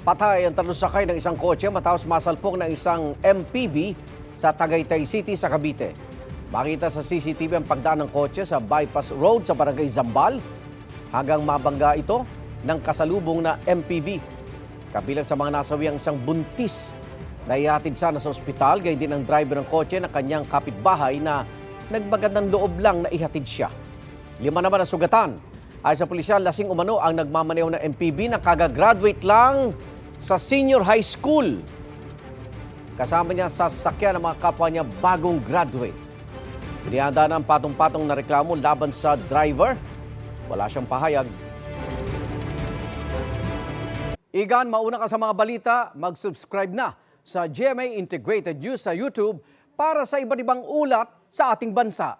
Patay ang talusakay ng isang kotse matapos masalpok ng isang MPV sa Tagaytay City sa Cavite. Makita sa CCTV ang pagdaan ng kotse sa bypass road sa barangay Zambal hanggang mabangga ito ng kasalubong na MPV. Kabilang sa mga nasawi ang isang buntis na ihatid sana sa ospital, gayon din ang driver ng kotse na kanyang kapitbahay na nagbagandang loob lang na ihatid siya. 5 naman ang sugatan. Ayon sa pulisya, lasing umano ang nagmamaneho ng MPV na kagagraduate lang sa senior high school. Kasama niya sa sasakyan ng mga kapwa niya bagong graduate. Pinihanda na ang patong-patong na reklamo laban sa driver. Wala siyang pahayag. Igan, mauna ka sa mga balita, mag-subscribe na sa GMA Integrated News sa YouTube para sa iba't ibang ulat sa ating bansa.